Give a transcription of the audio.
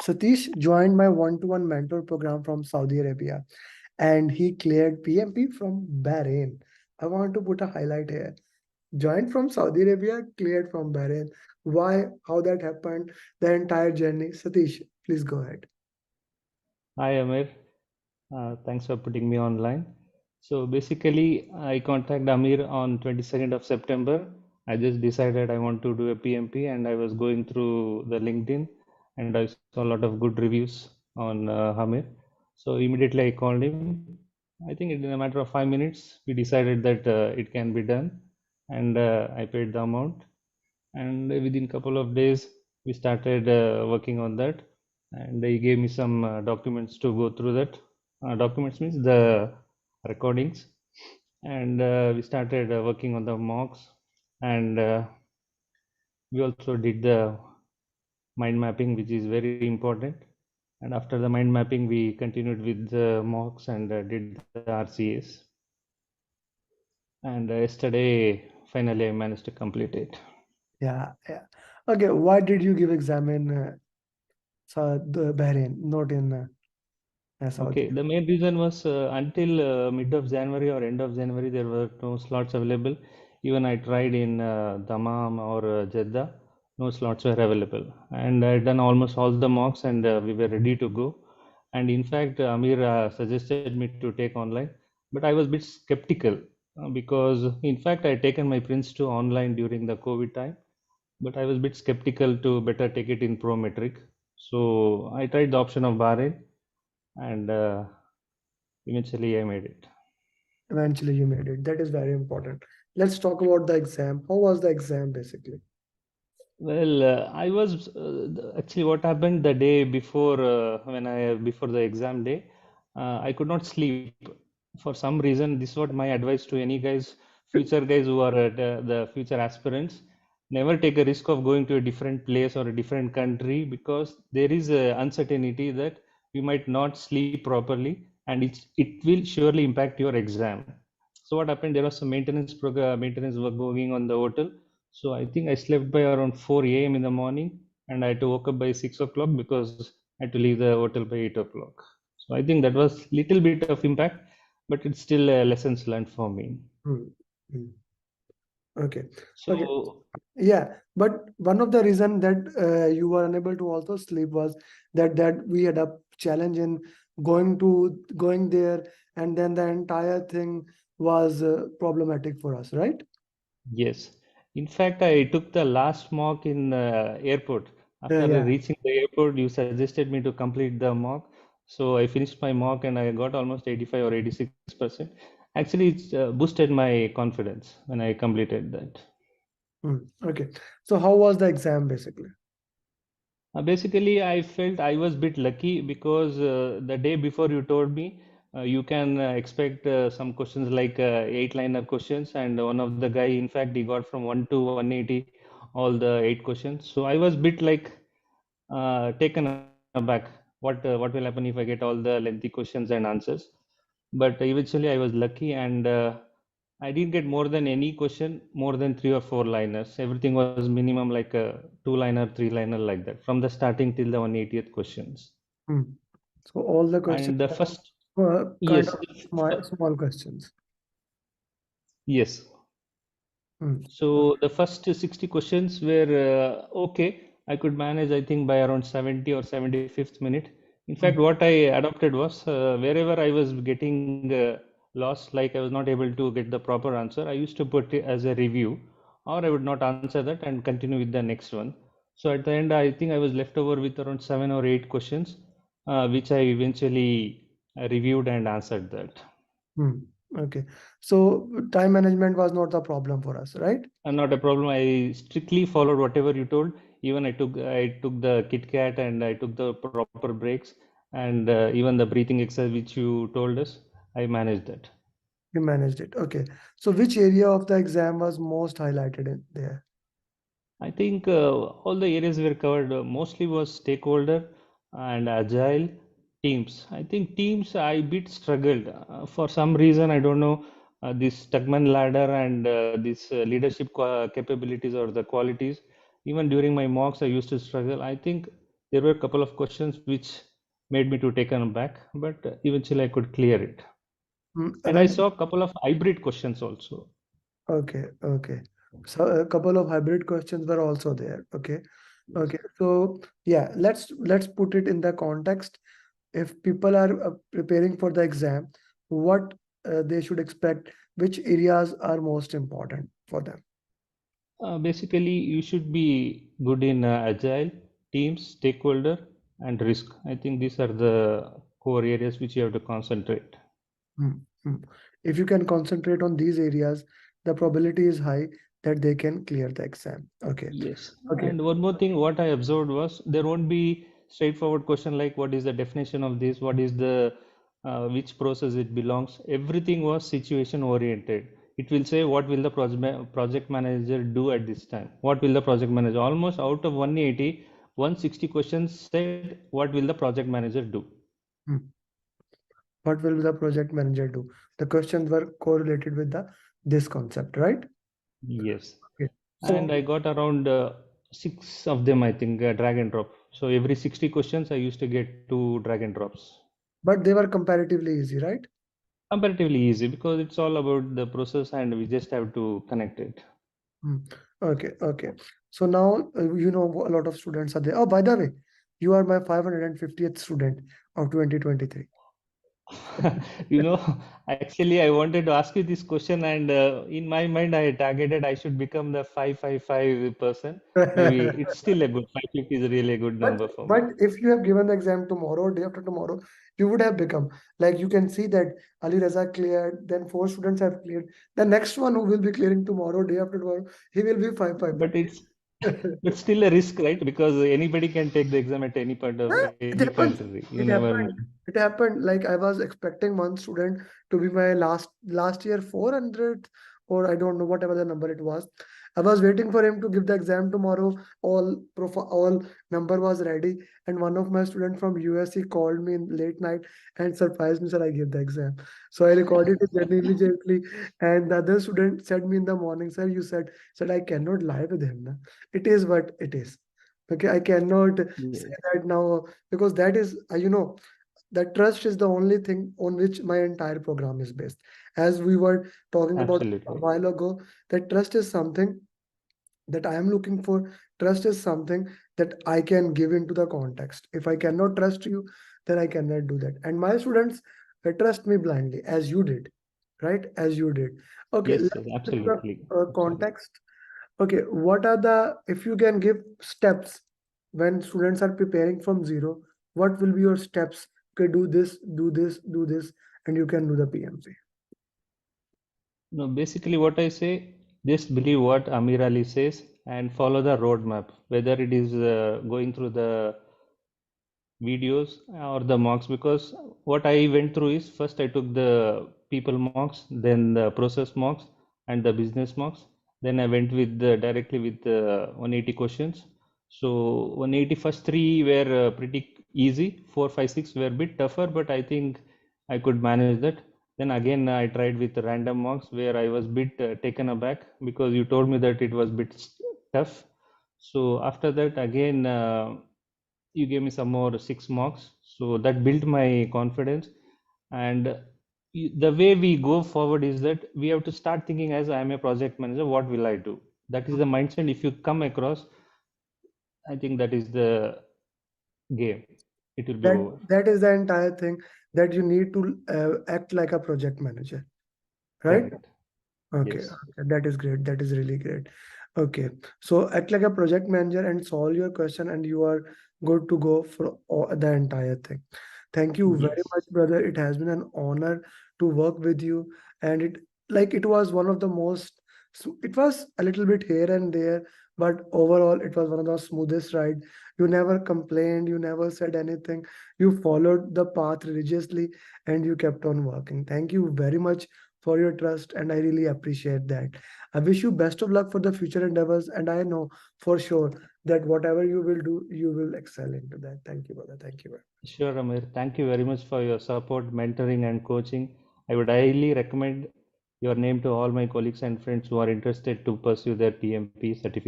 Satish joined my one-to-one mentor program from Saudi Arabia and he cleared PMP from Bahrain. I want to put a highlight here. Joined from Saudi Arabia, cleared from Bahrain. Why? How that happened? The entire journey. Satish, please go ahead. Hi Amir, thanks for putting me online. So basically, I contacted Amir on 22nd of September. I just decided I want to do a PMP, and I was going through the LinkedIn, and I saw a lot of good reviews on Amir. So immediately I called him. I think in a matter of 5 minutes, we decided that it can be done, and I paid the amount. And within a couple of days, we started working on that, and he gave me some documents to go through that. Documents means the recordings, and we started working on the mocks, and we also did the mind mapping, which is very important. And after the mind mapping, we continued with the mocks and did the RCAs. And yesterday, finally, I managed to complete it. Yeah, yeah. Okay, why did you give exam in the Bahrain, not in Okay, Saudi? the main reason was until mid of January or end of January, there were no slots available. Even I tried in Dammam or Jeddah, no slots were available. And I had done almost all the mocks and we were ready to go. And in fact, Amir suggested me to take online, but I was a bit skeptical because, in fact, I had taken my Prince 2 online during the COVID time, but I was a bit skeptical to better take it in Prometric. So I tried the option of Bahrain and eventually I made it. Eventually, you made it. That is very important. Let's talk about the exam. How was the exam basically? Well, I was actually what happened the day before before the exam day, I could not sleep for some reason. This is what my advice to any guys, future guys who are the future aspirants. Never take a risk of going to a different place or a different country because there is a uncertainty that you might not sleep properly and it will surely impact your exam. So what happened? There was some maintenance work going on the hotel. So I think I slept by around 4 a.m. in the morning, and I had to woke up by 6 o'clock because I had to leave the hotel by 8 o'clock. So I think that was little bit of impact, but it's still lessons learned for me. Hmm. Hmm. Okay. Okay. So Yeah, but one of the reason that you were unable to also sleep was that we had a challenge in going there, and then the entire thing was problematic for us, right? yes, in fact, I took the last mock in airport. After Yeah. reaching the airport, you suggested me to complete the mock. So I finished my mock and I got almost 85 or 86%. Actually, it's boosted my confidence when I completed that. Hmm. Okay. So how was the exam basically? Basically, I felt I was a bit lucky because the day before you told me you can expect some questions like eight-liner questions, and one of the guy, in fact, he got from 1 to 180 all the eight questions. So I was bit like taken aback. What will happen if I get all the lengthy questions and answers? But eventually, I was lucky, and I didn't get more than any question, more than three or four liners. Everything was minimum like a two-liner, three-liner like that, from the starting till the 180th questions. Hmm. So all the questions And the first, were kind yes, of small questions. yes. Hmm. So the first 60 questions were okay. I could manage, I think, by around 70 or 75th minute. In fact, Hmm. what I adopted was wherever I was getting lost, like I was not able to get the proper answer, I used to put it as a review, or I would not answer that and continue with the next one. So at the end, I think I was left over with around 7 or 8 questions, which I eventually reviewed and answered that. Hmm. Okay. So time management was not the problem for us, right? Not a problem. I strictly followed whatever you told. Even I took the Kit Kat and I took the proper breaks and even the breathing exercise which you told us. I managed that. You managed it. Okay. So which area of the exam was most highlighted in there? I think all the areas were covered. Mostly was stakeholder and agile teams. I think teams I bit struggled for some reason. I don't know this Tugman ladder and this leadership capabilities or the qualities. Even during my mocks, I used to struggle. I think there were a couple of questions which made me to taken aback, but eventually I could clear it. And I When saw a couple of hybrid questions also. okay, okay. So a couple of hybrid questions were also there. Okay, Yes. okay. So yeah, let's put it in the context. If people are preparing for the exam, what they should expect, which areas are most important for them. Basically, you should be good in agile, teams, stakeholder, and risk. I think these are the core areas which you have to concentrate. Hmm, hmm. If you can concentrate on these areas, the probability is high that they can clear the exam. Okay, Yes, okay. and one more thing, what I observed was there won't be straightforward question like what is the definition of this, what is the which process it belongs. Everything was situation oriented. It will say what will the project manager do at this time? What will the project manager? Almost out of 180, 160 questions said what will the project manager do? Hmm. What will the project manager do? The questions were correlated with the this concept, right? Yes, Okay. and So, I got around six of them, I think, drag and drop. So every 60 questions, I used to get two drag and drops. but they were comparatively easy, right? Comparatively easy because it's all about the process and we just have to connect it. Hmm. Okay, okay. So now you know a lot of students are there. Oh, by the way, you are my 550th student of 2023. You know, actually, I wanted to ask you this question, and in my mind, I targeted I should become the 555 person. Maybe it's still a good 550 is really a good But number for but me. if you have given the exam tomorrow, day after tomorrow, you would have become like you can see that Ali Raza cleared, then four students have cleared. The next one who will be clearing tomorrow, day after tomorrow, he will be five five But it's five. but still a risk, right? Because anybody can take the exam at any point of Yeah, any it happens. country. You It never happened. know. It happened. Like I was expecting one student to be my last year 400 or I don't know whatever the number it was. I was waiting for him to give the exam tomorrow. All number was ready, and one of my student from USC called me in late night and surprised me. Said I gave the exam. So I recorded it then immediately. And the other student said me in the morning, sir, you said I cannot lie with him. Na. It is what it is. Okay, I cannot say Yes, that now because that is that trust is the only thing on which my entire program is based. As we were talking about a absolutely. while ago, that trust is something that I am looking for. Trust is something that I can give into the context. If I cannot trust you, then I cannot do that. And my students trust me blindly, as you did, right? As you did. Okay, Yes, let's yes, get to the absolutely. Absolutely. context. Okay, what are the, if you can give steps when students are preparing from zero, what will be your steps? Okay, do this, do this, do this, and you can do the PMC. No, basically what I say, just believe what Amir Ali says and follow the roadmap, whether it is going through the videos or the mocks, because what I went through is first I took the people mocks, then the process mocks and the business mocks. Then I went with directly with 180 questions. So 180 first three were pretty easy, 4, 5, 6 were a bit tougher, but I think I could manage that. Then again I tried with random mocks where I was bit taken aback because you told me that it was bit tough. So after that again you gave me some more 6 marks, so that built my confidence. And the way we go forward is that we have to start thinking as I am a project manager, what will I do? That is the mindset. If you come across, I think that is the game. It will be That over. that is the entire thing that you need to act like a project manager, right? Correct. Okay, Yes. okay, that is great. That is really great. Okay, so act like a project manager and solve your question, and you are good to go for the entire thing. Thank you very Yes. much, brother. It has been an honor to work with you, and it was one of the most. It was a little bit here and there, but overall, it was one of the smoothest ride. You never complained. You never said anything. You followed the path religiously, and you kept on working. Thank you very much for your trust, and I really appreciate that. I wish you best of luck for the future endeavors, and I know for sure that whatever you will do, you will excel into that. Thank you, brother. Thank you. Sure, Amir. Thank you very much for your support, mentoring, and coaching. I would highly recommend your name to all my colleagues and friends who are interested to pursue their PMP certification.